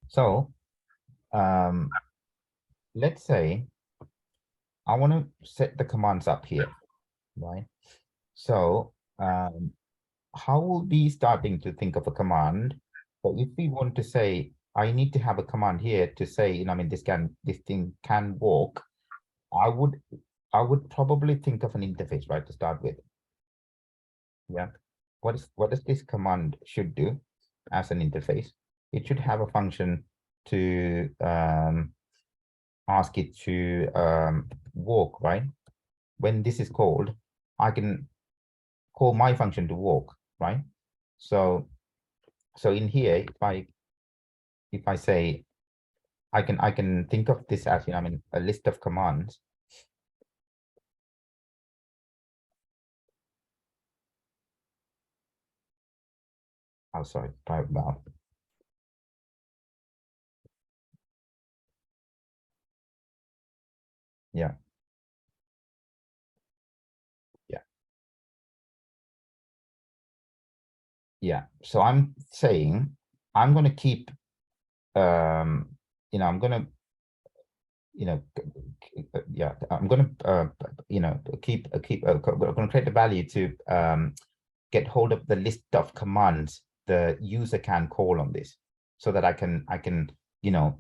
So let's say I want to set the commands up here, right? So how will be starting to think of a command? But if we want to say, I need to have a command here to say, you know, I mean, this thing can walk. I would probably think of an interface, right, to start with. Yeah. What does this command should do as an interface? It should have a function to ask it to walk, right? When this is called, I can call my function to walk, right? So in here, if I say I can think of this as, you know, I mean, a list of commands. Oh, sorry, private val. Yeah. Yeah. Yeah. So I'm saying I'm going to keep, you know, I'm going to, you know, yeah, I'm going to, you know, we're going to create a value to get hold of the list of commands the user can call on this, so that I can, you know,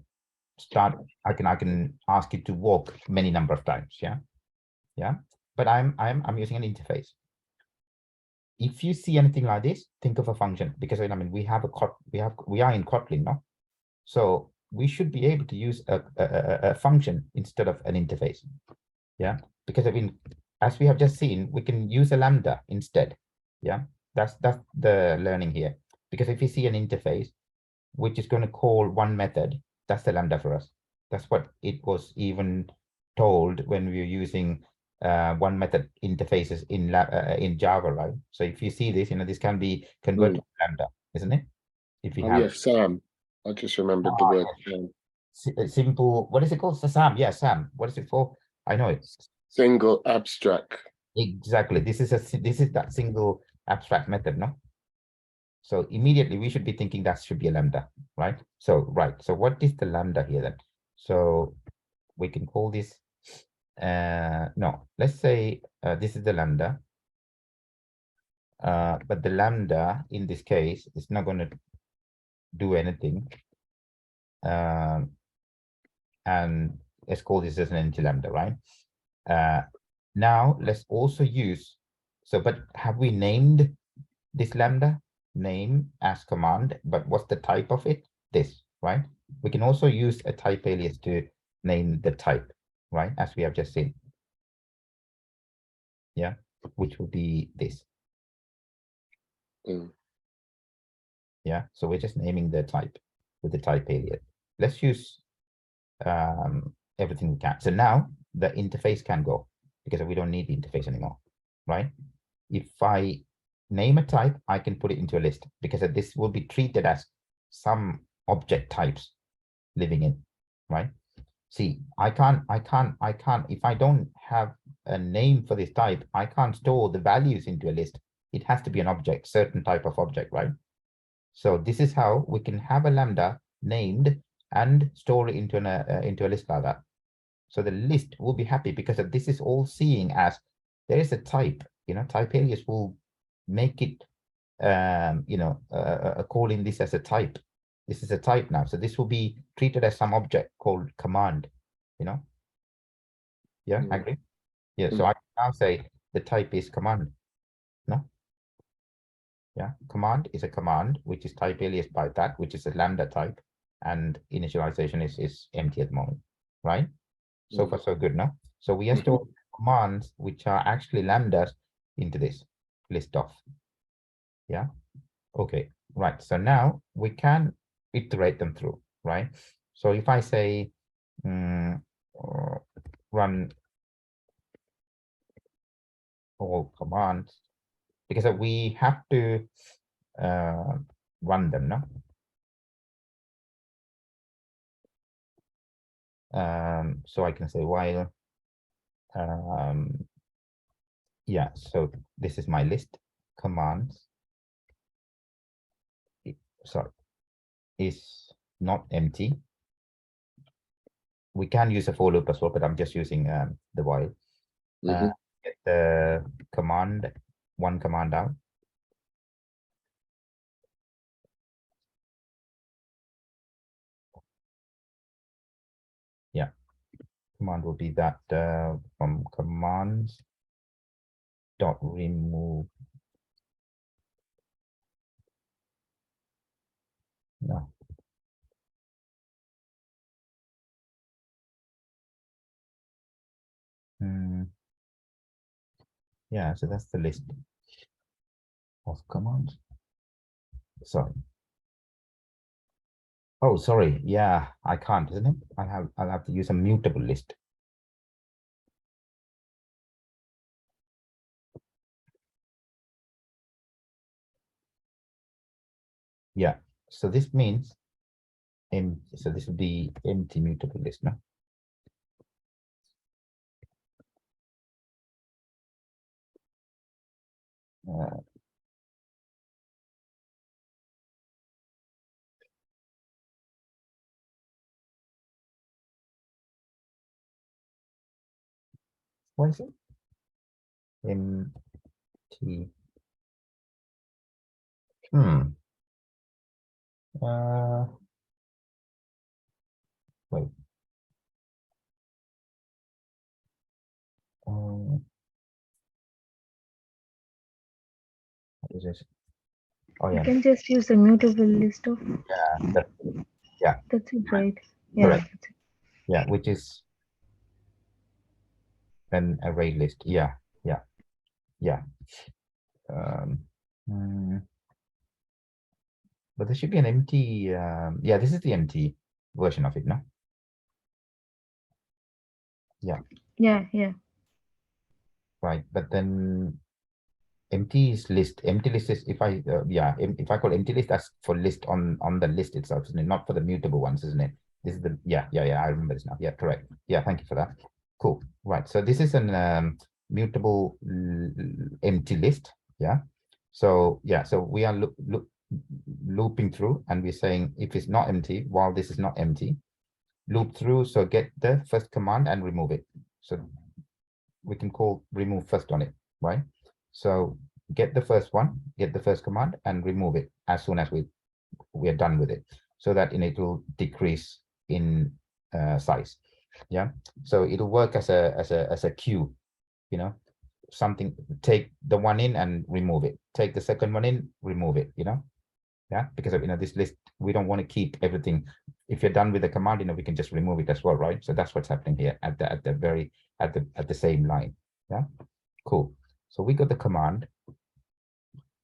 I can ask it to walk many number of times. Yeah. Yeah. But I'm using an interface. If you see anything like this, think of a function, because I mean, we are in Kotlin now. So we should be able to use a function instead of an interface. Yeah. Because I mean, as we have just seen, we can use a lambda instead. Yeah. That's the learning here. Because if you see an interface, which is going to call one method, that's the lambda for us. That's what it was even told when we were using one method interfaces in Java, right? So if you see this, you know, this can be converted to lambda, isn't it? If you have Sam. I just remembered the word Sam. simple, what is it called? Sam. Yeah, Sam. What is it for? I know it. Single abstract. Exactly. This is that single abstract method, no? So immediately we should be thinking that should be a lambda, right? So So what is the lambda here then? So we can call this no, let's say this is the lambda. But the lambda in this case is not going to do anything. And let's call this as an empty lambda, right? Now let's also use, but have we named this lambda? Name as command, but what's the type of it? This, right? We can also use a type alias to name the type, right? As we have just seen. Yeah, which would be this. Yeah, so we're just naming the type with the type alias. Let's use everything we can. So now the interface can go, because we don't need the interface anymore, right? If I name a type, I can put it into a list, because this will be treated as some object types living in, right? See, I can't, if I don't have a name for this type, I can't store the values into a list. It has to be an object, certain type of object, right? So this is how we can have a lambda named and store it into a list like that. So the list will be happy, because this is all seeing as there is a type, you know, type alias will make it, you know, calling this as a type. This is a type now. So this will be treated as some object called command, you know? Yeah, agree? Yeah, so I can now say the type is command, no? Yeah, command is a command, which is type alias by that, which is a lambda type, and initialization is empty at the moment, right? So far, so good, no? So we have stored commands which are actually lambdas into this list of. Yeah. Okay. Right. So now we can iterate them through, right? So if I say run all commands, because we have to run them, no? So I can say while yeah, so this is my list commands. Sorry, is not empty. We can use a for loop as well, but I'm just using the while. Mhm. Get the command, one command out. Yeah, command will be that from commands dot remove. No. Yeah, so that's the list of commands. Sorry. Oh, sorry. Yeah, I can't, isn't it? I'll have to use a mutable list. Yeah. So this means so this would be empty mutable list, no? What is it? Empty. Wait. What is this? Oh You yeah, can just use a mutable list of. that's yeah, That's it, right? Yeah. correct. That's it. Yeah, which is an array list. Yeah, yeah, yeah. But there should be an empty. Yeah, this is the empty version of it, no? Yeah, Yeah, yeah. right. But then empty list is if I yeah, if I call empty list, that's for list on the list itself, isn't it? Not for the mutable ones, isn't it? This is the yeah. I remember this now. Yeah, correct. Yeah, thank you for that. Cool. Right. So this is an mutable empty list. Yeah. So yeah, so we are looping through, and we're saying if it's not empty, while this is not empty, loop through. So get the first command and remove it. So we can call remove first on it, right? So get the first one, get the first command and remove it as soon as we are done with it, so that it will decrease in size. Yeah, so it'll work as a queue, you know, something, take the one in and remove it, take the second one in, remove it, you know. Yeah, because of this list, we don't want to keep everything. If you're done with the command, we can just remove it as well, right? So that's what's happening here at the same line. Yeah, cool. So we got the command,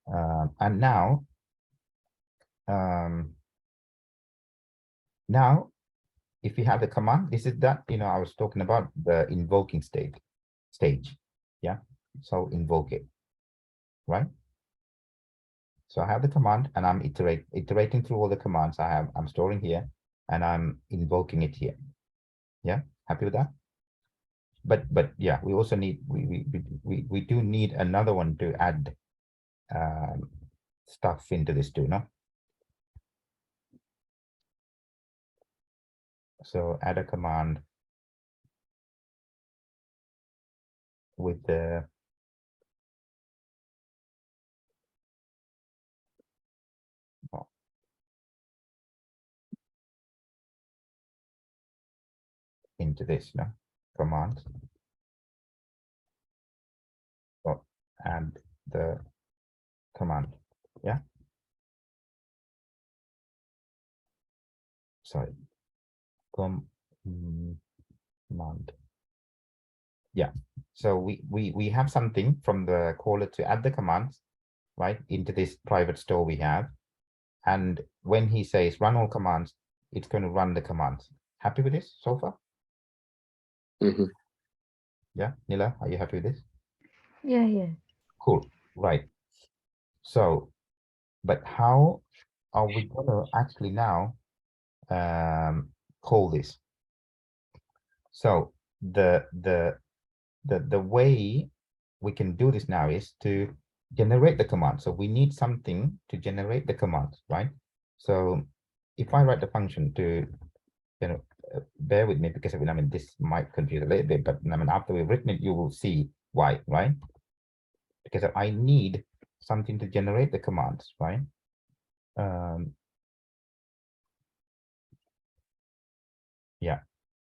and now if you have the command, this is that I was talking about the invoking stage. Yeah, so invoke it, right? So I have the command and I'm iterating through all the commands I'm storing here, and I'm invoking it here. Yeah, happy with that? But yeah, we also need we do need another one to add stuff into this too, no? So add a command with the into this, no? Command. So add the command. Yeah. Sorry. Command. Yeah. So we have something from the caller to add the commands, right, into this private store we have. And when he says run all commands, it's going to run the commands. Happy with this so far? Mhm. Yeah, Nila, are you happy with this? Yeah, yeah. Cool. Right. So, but how are we going to actually now call this? So the way we can do this now is to generate the command. So we need something to generate the commands, right? So if I write the function to, bear with me because I mean, this might confuse a little bit, but I mean, after we've written it, you will see why, right? Because I need something to generate the commands, right? Yeah,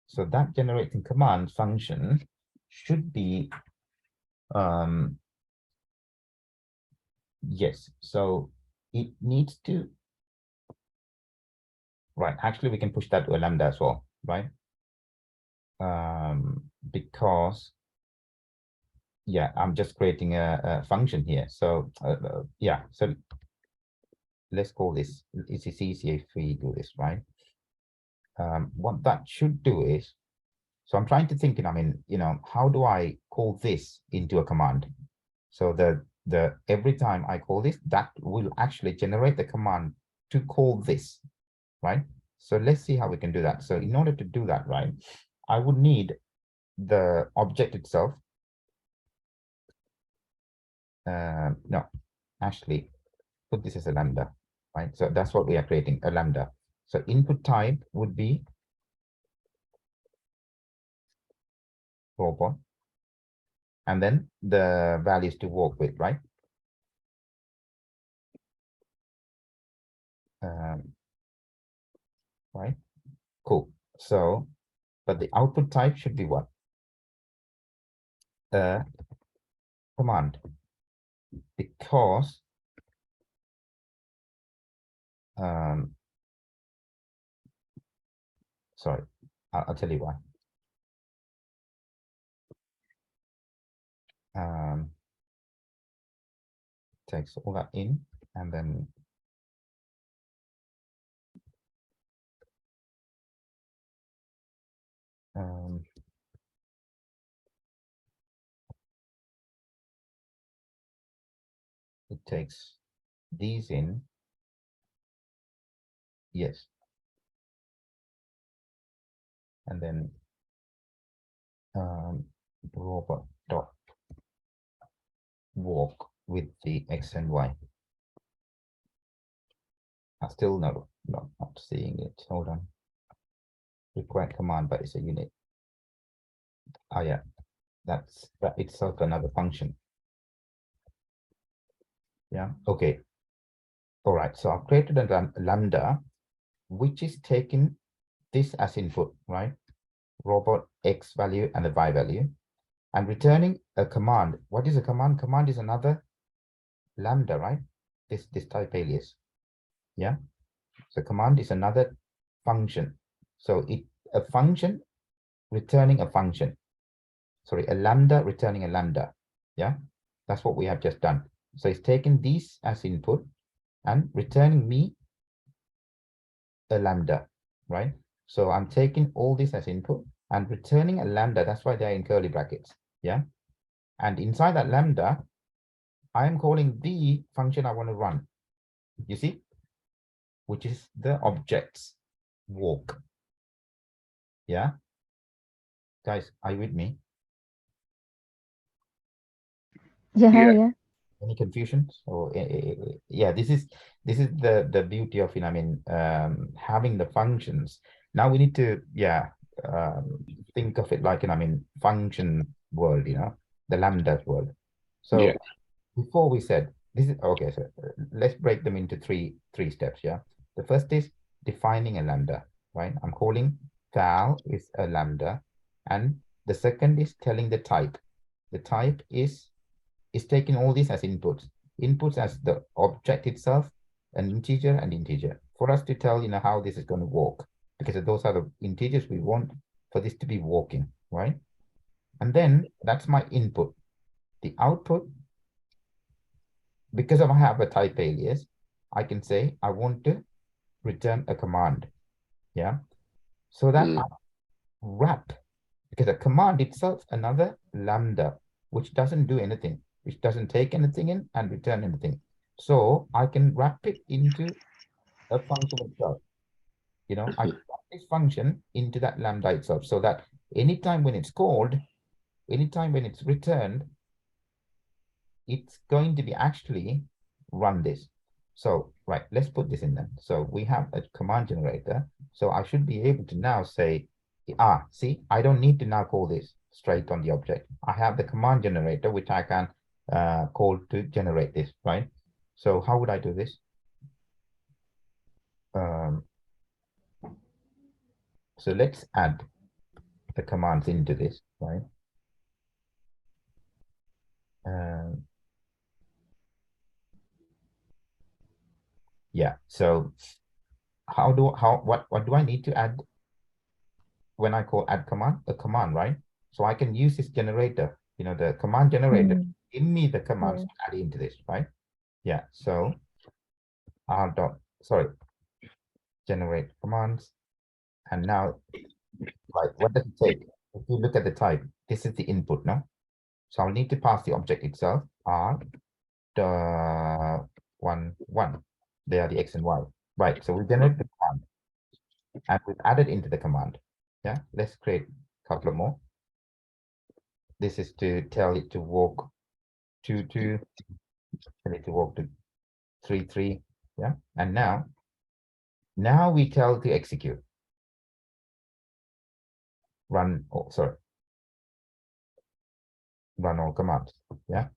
so that generating command function should be, yes, so it needs to, right, actually we can push that to a lambda as well, right? Because, yeah, I'm just creating a function here. So yeah, so let's call this, it's easier if we do this, right? What that should do is, so I'm trying to think, I mean, how do I call this into a command? So the every time I call this, that will actually generate the command to call this, right? So let's see how we can do that. So in order to do that, right, I would need the object itself. No, actually, put this as a lambda, right? So that's what we are creating, a lambda. So input type would be robot, and then the values to work with, right? Right, cool. So, but the output type should be what? Command, because sorry, I'll tell you why. Takes all that in, and then it takes these in, yes, and then robot dot walk with the x and y. I still not seeing it. Hold on. Require command, but it's a unit. Oh yeah, that's that itself another function. Yeah, okay. All right, so I've created a lambda, which is taking this as input, right? Robot x value and the y value, and returning a command. What is a command? Command is another lambda, right? This type alias. Yeah. So command is another function. So a function returning a function. Sorry, a lambda returning a lambda. Yeah. That's what we have just done. So it's taking these as input and returning me a lambda, right? So I'm taking all this as input and returning a lambda. That's why they're in curly brackets. Yeah. And inside that lambda, I am calling the function I want to run. You see, which is the objects walk. Yeah. Guys, are you with me? Yeah, Yeah. yeah. Any confusions? Or yeah, this is the beauty of it. I mean, having the functions. Now we need to think of it like function world. The lambda world. So Yeah. before we said this is okay. So let's break them into three steps. Yeah. The first is defining a lambda. Right. I'm calling val is a lambda, and the second is telling the type. The type is taking all these as inputs. Inputs as the object itself, an integer and integer. For us to tell, how this is going to work, because those are the integers we want for this to be working, right? And then that's my input. The output, because I have a type alias, I can say I want to return a command. Yeah. So that I wrap, because a command itself, another lambda, which doesn't do anything, which doesn't take anything in and return anything. So I can wrap it into a function itself. I can wrap this function into that lambda itself, so that anytime when it's called, anytime when it's returned, it's going to be actually run this. So, right, let's put this in then. So we have a command generator. So I should be able to now say, see, I don't need to now call this straight on the object. I have the command generator, which I can call to generate this, right? So how would I do this? So let's add the commands into this, right? Yeah, so what do I need to add when I call add command? A command, right? So I can use this generator, the command generator, give me the commands Yeah. to add into this, right? Yeah, so generate commands. And now, right, what does it take? If you look at the type, this is the input, no? So I'll need to pass the object itself, r the 1, 1. They are the x and y. Right, so we generate the command and we've added into the command. Yeah, let's create a couple of more. This is to tell it to walk 2, 2, tell it to walk to 3, 3. Yeah, and now we tell to execute. Run, run all commands. Yeah.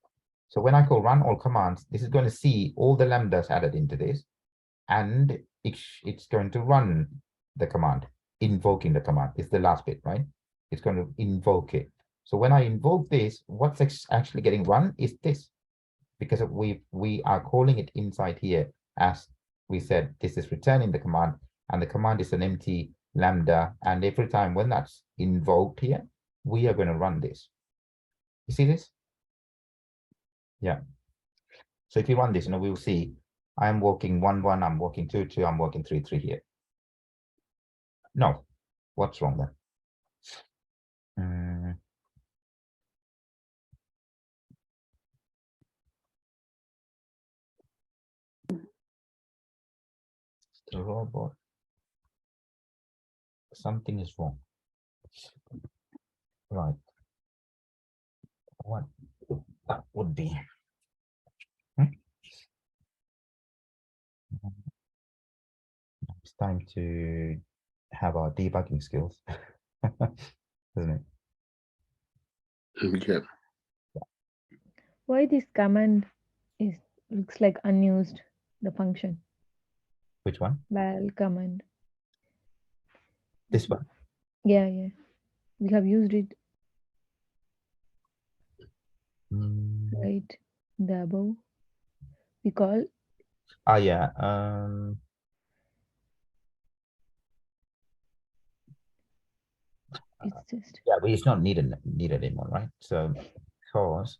So when I call run all commands, this is going to see all the lambdas added into this, and it's going to run the command, invoking the command. It's the last bit, right? It's going to invoke it. So when I invoke this, what's actually getting run is this, because we are calling it inside here. As we said, this is returning the command, and the command is an empty lambda, and every time when that's invoked here, we are going to run this. You see this? Yeah. So if you run this, we'll see I'm walking 1, 1, I'm walking 2, 2, I'm walking 3, 3 here. No, what's wrong there? The robot. Something is wrong. Right. What that would be? It's time to have our debugging skills, isn't it? Yeah. Why this command looks like unused, the function Which one? val command. This one. Yeah, we have used it right the above. We call Yeah. it's just Yeah, but it's not needed anymore, right? So because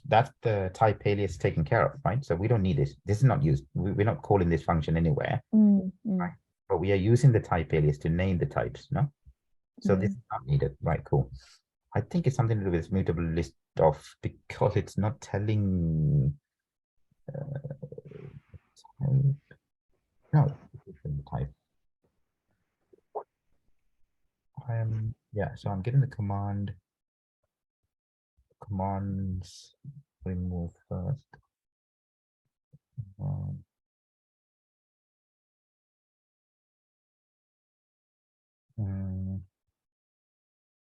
that's the type alias taken care of, right? So we don't need this. This is not used. We're not calling this function anywhere, right? But we are using the type alias to name the types, no? So this is not needed, right? Cool. I think it's something to do with this mutable list of, because it's not telling no type. Yeah, so I'm getting the commands remove first.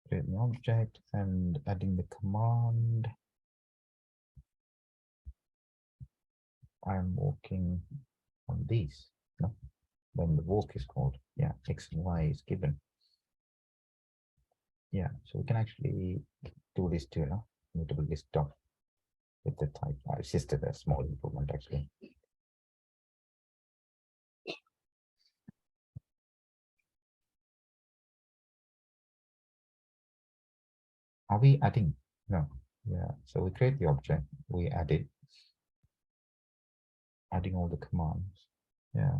Create an object and adding the command. I'm walking on these, no? When the walk is called, yeah, x and y is given. Yeah, so we can actually do this too, no? Mutable list of with the type. It's just a small improvement actually. Are we adding? No. Yeah, so we create the object, we add it, adding all the commands. Yeah.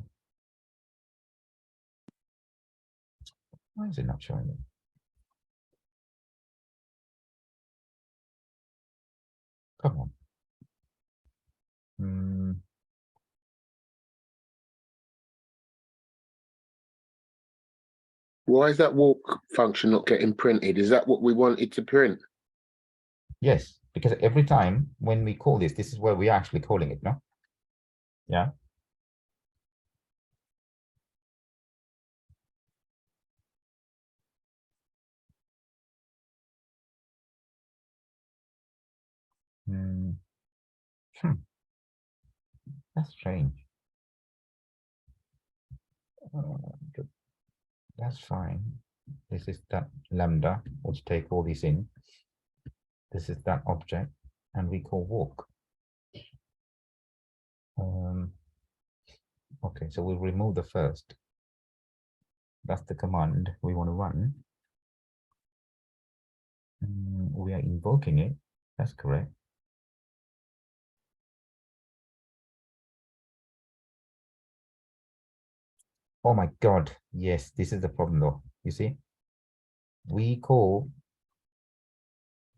Why is it not showing it? Come on. Why is that walk function not getting printed? Is that what we wanted to print? Yes, because every time when we call this, this is where we're actually calling it, no? Yeah. Hmm. That's strange. Good. That's fine. This is that lambda. Let's take all these in. This is that object, and we call walk. Okay, so we'll remove the first. That's the command we want to run. We are invoking it. That's correct. Oh my God. Yes, this is the problem though. You see, we call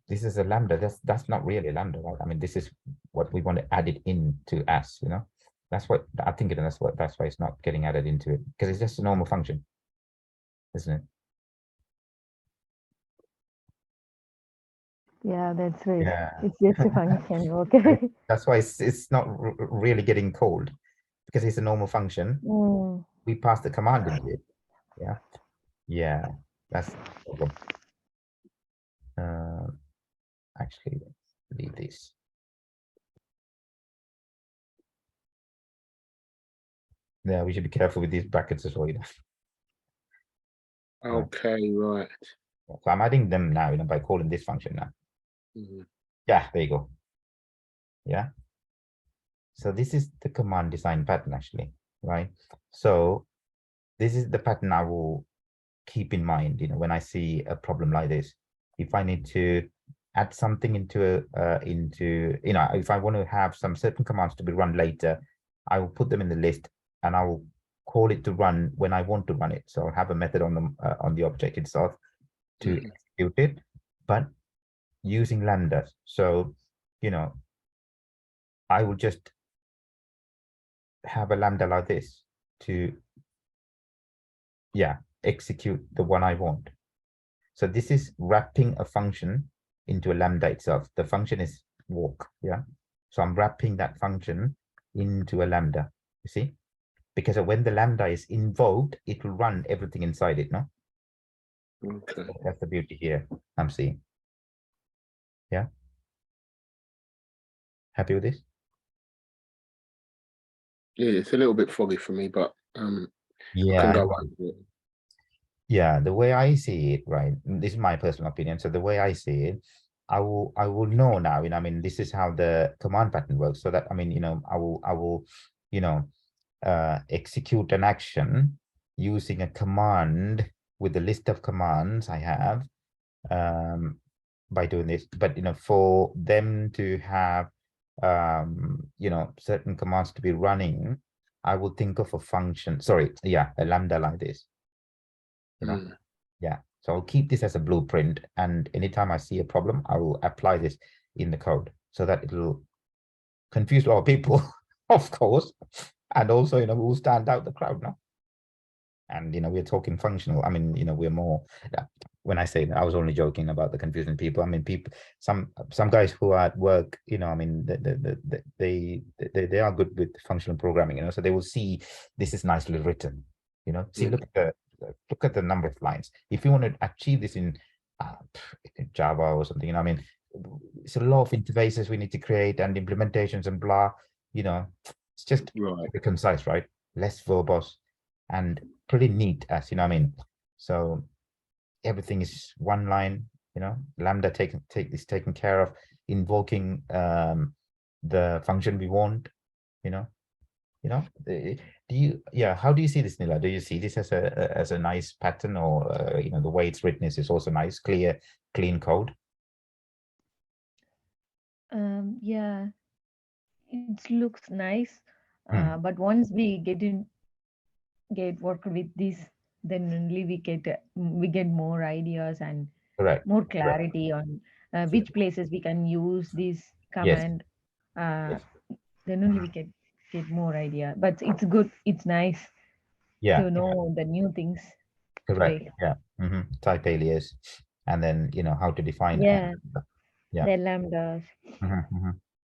this is a lambda. That's not really a lambda, right? I mean, this is what we want to add it into as, you know. That's what I think that's why it's not getting added into it, because it's just a normal function, isn't it? Yeah, that's right. Yeah. It's just a function. Okay. That's why it's not really getting called, because it's a normal function. Mm. We pass the command into it. Yeah. Yeah. That's the problem. Actually, let's leave this. Yeah, we should be careful with these brackets as well, you know. Okay, right. So I'm adding them now, you know, by calling this function now. Mhm. Yeah, there you go. Yeah. So this is the command design pattern actually, right? So this is the pattern I will keep in mind, you know, when I see a problem like this. If I need to add something into you know, if I want to have some certain commands to be run later, I will put them in the list and I will call it to run when I want to run it. So I'll have a method on the object itself to execute it, but using lambdas. So, you know, I will just have a lambda like this to, yeah, execute the one I want. So this is wrapping a function into a lambda itself. The function is walk, yeah. So I'm wrapping that function into a lambda, you see? Because when the lambda is invoked, it will run everything inside it, no? Okay. That's the beauty here, I'm seeing. Yeah? Happy with this? Yeah, it's a little bit foggy for me, but I can Yeah, go on with it. yeah, the way I see it, right? This is my personal opinion. So the way I see it, I will know now, you know, I mean, this is how the command pattern works. So that, I mean, you know, I will, you know, execute an action using a command with the list of commands I have by doing this. But, you know, for them to have, you know, certain commands to be running, I will think of a function, sorry, yeah, a lambda like this, you know. Yeah, so I'll keep this as a blueprint, and anytime I see a problem, I will apply this in the code so that it'll confuse a lot of people, of course, and also, you know, we'll stand out the crowd now. And, you know, we're talking functional. I mean, you know, we're more, when I say that, I was only joking about the confusing people. I mean, people, some guys who are at work, you know, I mean, they are good with functional programming, you know, so they will see this is nicely written, you know, see, look at the number of lines. If you want to achieve this in Java or something, you know, I mean, it's a lot of interfaces we need to create and implementations and blah, you know, it's just Right. very concise, right? Less verbose and pretty neat, as you know, I mean, so everything is one line, you know, lambda taken care of, invoking the function we want, you know. Do you, yeah, how do you see this, Nila? Do you see this as a nice pattern, or you know, the way it's written is also nice, clear, clean code? Yeah, it looks nice. Hmm. But once we get work with this, then only we get more ideas and Correct. more Correct. clarity on Yes. which places we can use this Yes. command. Uh, Yes. then only we can get more idea. But it's good. It's nice Yeah. to know the new things Correct. today. Yeah. Type alias, and then, you know, how to define. Yeah. Yeah. the lambdas.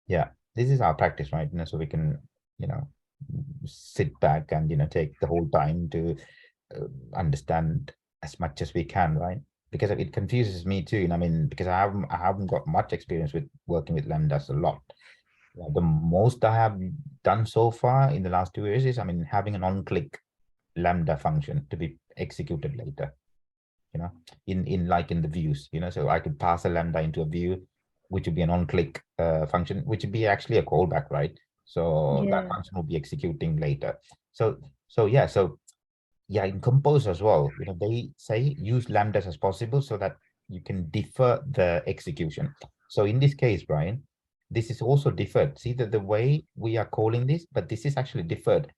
Yeah, this is our practice, right? So we can, sit back and take the whole time to understand as much as we can, right? Because it confuses me too. I mean, because I haven't got much experience with working with lambdas a lot. The most I have done so far in the last 2 years is, having an on-click lambda function to be executed later. In the views. So I could pass a lambda into a view, which would be an on-click function, which would be actually a callback, right? So that Yeah. function will be executing later. So yeah, in Compose as well, they say use lambdas as possible so that you can defer the execution. So in this case, Brian, this is also deferred. See that the way we are calling this, but this is actually deferred.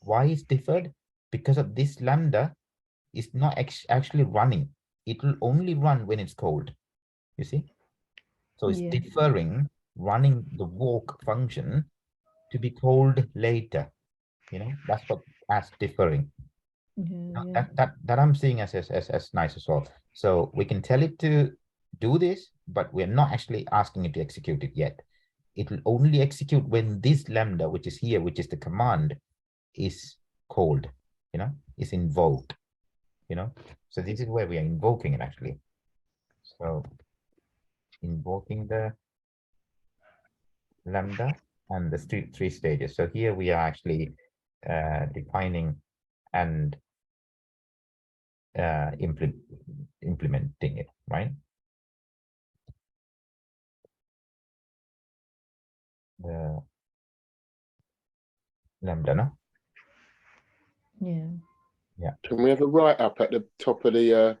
Why is deferred? Because of this lambda is not actually running. It will only run when it's called. You see? So it's Yeah. deferring running the walk function to be called later. That's what as deferring. Yeah. That I'm seeing as nice as well. So we can tell it to do this, but we're not actually asking it to execute it yet. It will only execute when this lambda, which is here, which is the command, is called, is invoked. So this is where we are invoking it actually. So invoking the lambda and the three stages. So here we are actually defining and implementing it, right? The lambda, no? Yeah. Can we have a write up at the top of the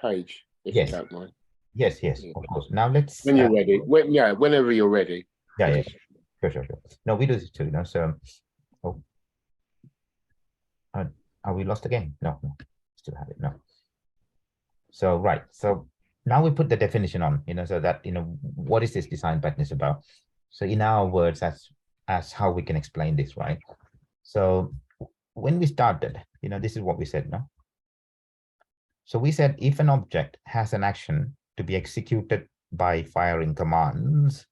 page, if Yes. you don't mind? Yes, Yeah. of course. Now let's. When you're ready. Whenever you're ready. Yeah. Sure. No, we do this too, So, are we lost again? No, still have it. No. So right. So now we put the definition on, so that what is this design pattern is about. So in our words, as how we can explain this, right? So when we started, this is what we said, no? So we said if an object has an action to be executed by firing commands,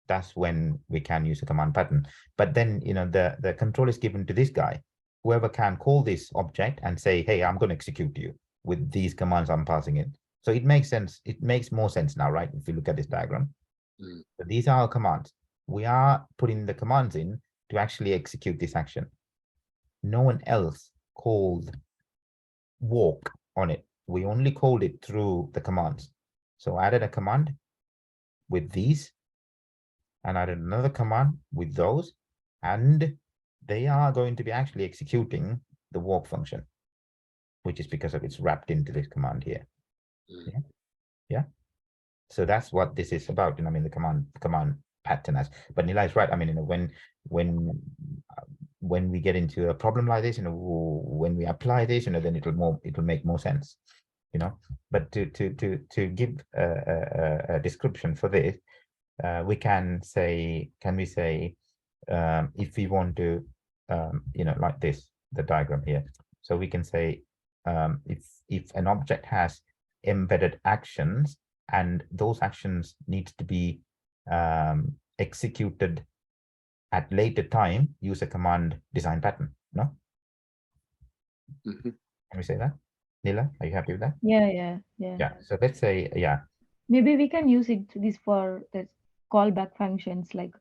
that's when we can use a command pattern. But then, the control is given to this guy, whoever can call this object and say, hey, I'm going to execute you with these commands I'm passing in. So it makes sense. It makes more sense now, right? If you look at this diagram. So these are our commands. We are putting the commands in to actually execute this action. No one else called walk on it. We only called it through the commands. So I added a command with these and added another command with those, and they are going to be actually executing the walk function, which is because of it's wrapped into this command here. Yeah. So that's what this is about. The command pattern as. But Nila is right. When we get into a problem like this, when we apply this, then it'll make more sense. But to give a description for this, we can say, if we want to, like this, the diagram here. So we can say, if an object has embedded actions and those actions needs to be executed at later time, use a command design pattern, no? Can we say that? Nila, are you happy with that? Yeah. So let's say, Maybe we can use this for the callback functions like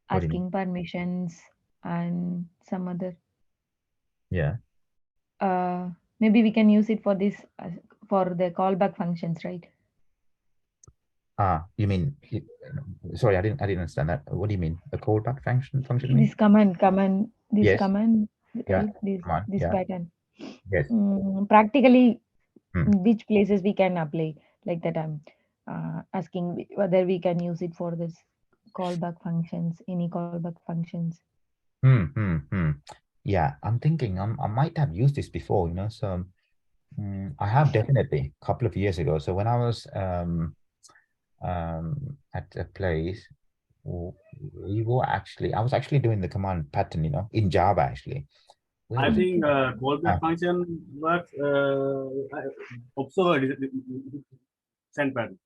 What do you mean? asking permissions and some other. Yeah. Maybe we can use it for this for the callback functions, right? You mean, sorry, I didn't understand that. What do you mean? A callback function you mean? This command, this Yes. command, Yeah. right? This Yeah. pattern. Yes. Practically, Hmm. which places we can apply like that? I'm asking whether we can use it for this callback functions, any callback functions. Yeah, I'm thinking I might have used this before, so I have definitely a couple of years ago. So when I was at a place, I was actually doing the command pattern, in Java actually. Where I was it? think callback function works observer send pattern.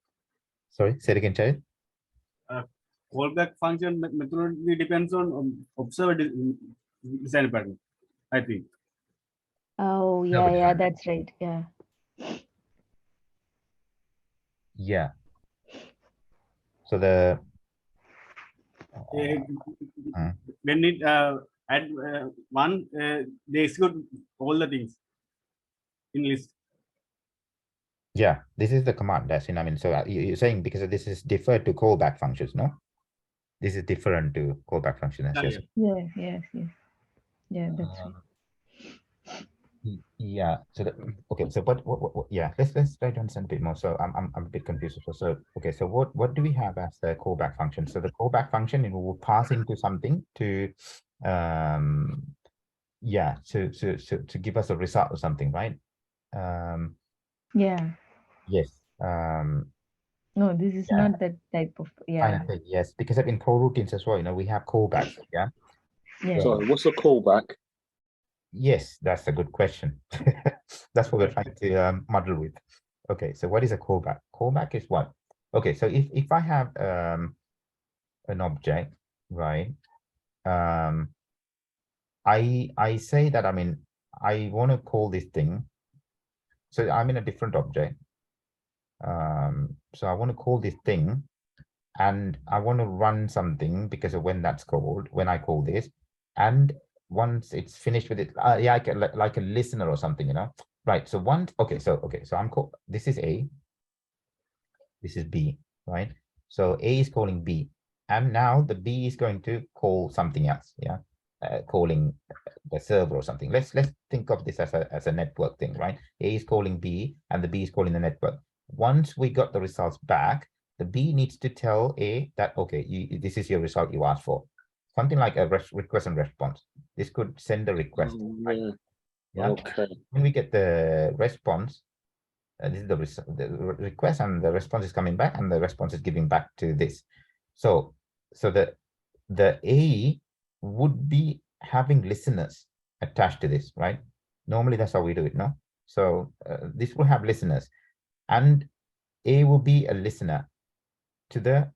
Sorry, say it again, Chayat. Callback function methodology depends on observer design pattern, I think. Oh, No, yeah, but yeah, that's right. Yeah. yeah. So the When it add one, they execute all the things in list. yeah, this is the command. That's in. I mean, so you're saying because this is deferred to callback functions, no? This is different to callback function. As Yeah, yes. yeah. Yes, yes, yes. Yeah, that's right. Yeah. So okay. So what? Yeah. Let's try to understand a bit more. So I'm a bit confused. So okay. So what do we have as the callback function? So the callback function, it will pass into something to yeah, to give us a result or something, right? Yeah. Yes. No, this is Yeah. not that type of, yeah. Kind of, yes, because in coroutines as well, we have callbacks. Yeah. Yeah. Sorry, what's a callback? Yes, that's a good question. That's what we're trying to muddle with. Okay, so what is a callback? Callback is what? Okay, so if I have an object, right? I say that, I mean, I want to call this thing. So I'm in a different object. So I want to call this thing, and I want to run something because of when that's called, when I call this, and once it's finished with it, yeah, like a listener or something, right? So once, okay, so I'm called, this is A, this is B, right? So A is calling B, and now the B is going to call something else, yeah, calling the server or something. Let's think of this as a network thing, right? A is calling B, and the B is calling the network. Once we got the results back, the B needs to tell A that, okay, this is your result you asked for. Something like a request and response. This could send a request. Right? Yeah. Yeah. Okay. When we get the response, this is the request, and the response is coming back, and the response is giving back to this. So the A would be having listeners attached to this, right? Normally that's how we do it, no? So this will have listeners, and A will be a listener to the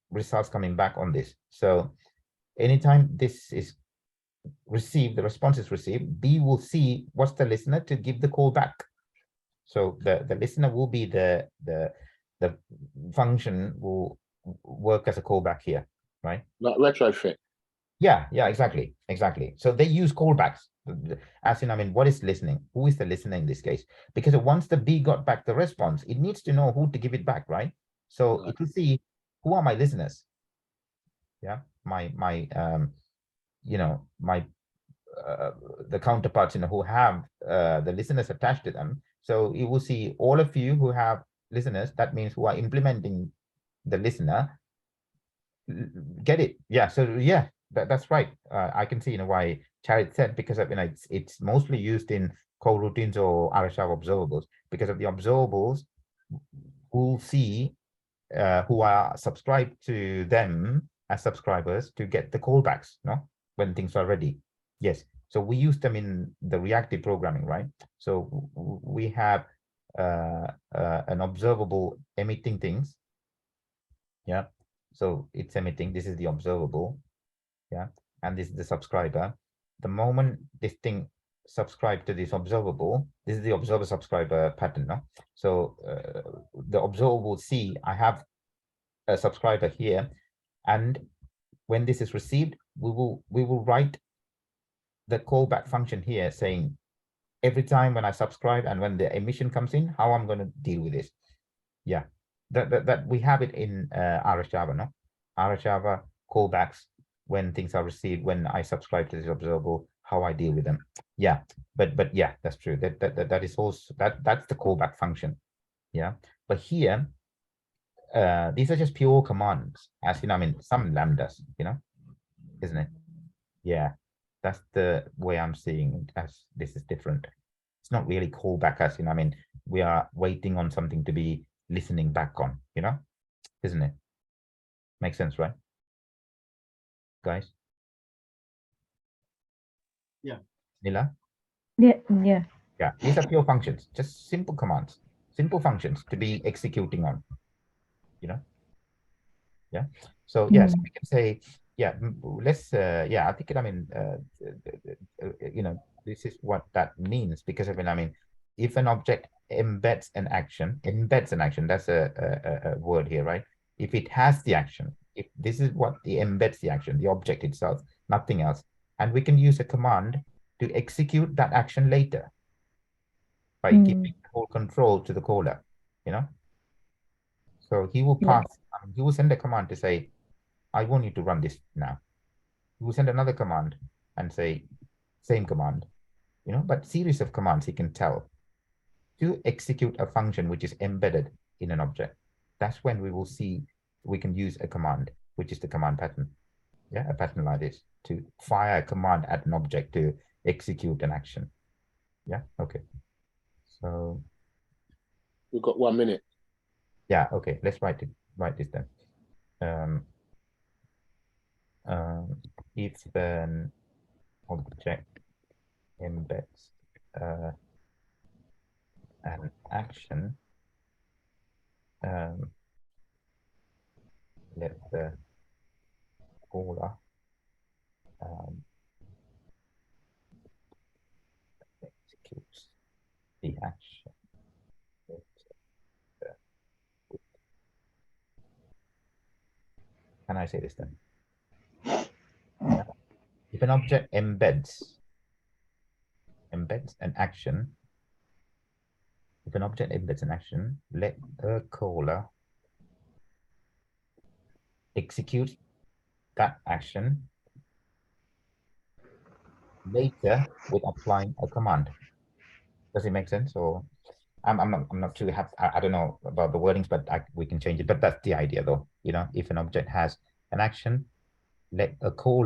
results coming back on this. So anytime this is received, the response is received, B will see what's the listener to give the call back. So the listener will be the function will work as a callback here, right? Like retrofit. Yeah, exactly. So they use callbacks, as in, I mean, what is listening? Who is the listener in this case? Because once the B got back the response, it needs to know who to give it back, right? So Right. it will see who are my listeners. Yeah, my the counterparts, who have the listeners attached to them. So you will see all of you who have listeners. That means who are implementing the listener. Get it? Yeah. So yeah, that's right. I can see why Charit said, because of it's mostly used in coroutines or RSHAV observables, because of the observables who see who are subscribed to them as subscribers to get the callbacks, when things are ready. Yes. So we use them in the reactive programming, right? So we have an observable emitting things. Yeah. So it's emitting. This is the observable. Yeah. And this is the subscriber. The moment this thing subscribe to this observable, this is the observer subscriber pattern. No? So the observer will see I have a subscriber here, and when this is received, we will write the callback function here saying every time when I subscribe and when the emission comes in, how I'm going to deal with this. Yeah, that we have it in RSJava, no? RSJava callbacks when things are received, when I subscribe to this observable, how I deal with them. Yeah, but yeah, that's true. That is also that's the callback function. Yeah, but here these are just pure commands, as I mean, some lambdas, isn't it? Yeah, that's the way I'm seeing it, as this is different. It's not really callback, as I mean, we are waiting on something to be listening back on, isn't it? Makes sense, right? Guys? Yeah. Nila? Yeah. Yeah, these are pure functions, just simple commands, simple functions to be executing on, So yes, Mm. we can say, yeah, let's, yeah, I think, I mean, you know, this is what that means, because I mean, if an object embeds an action, that's a word here, right? If it has the action, if this is what the embeds the action, the object itself, nothing else, and we can use a command to execute that action later by giving whole control to the caller, you know? So he will Yeah. pass, he will send a command to say, I want you to run this now. He will send another command and say, same command, you know, but series of commands he can tell to execute a function which is embedded in an object. That's when we will see we can use a command, which is the command pattern. Yeah, a pattern like this to fire a command at an object to execute an action. Yeah, okay. So We've got 1 minute. yeah, okay, let's write this then. If an object embeds an action, let the caller executes the action. Can I say this then? If an object embeds an action, if an object embeds an action, let the caller execute that action later with applying a command. Does it make sense? Or I'm not too happy. I don't know about the wordings, but we can change it. But that's the idea, though. You know, if an object has an action, let a caller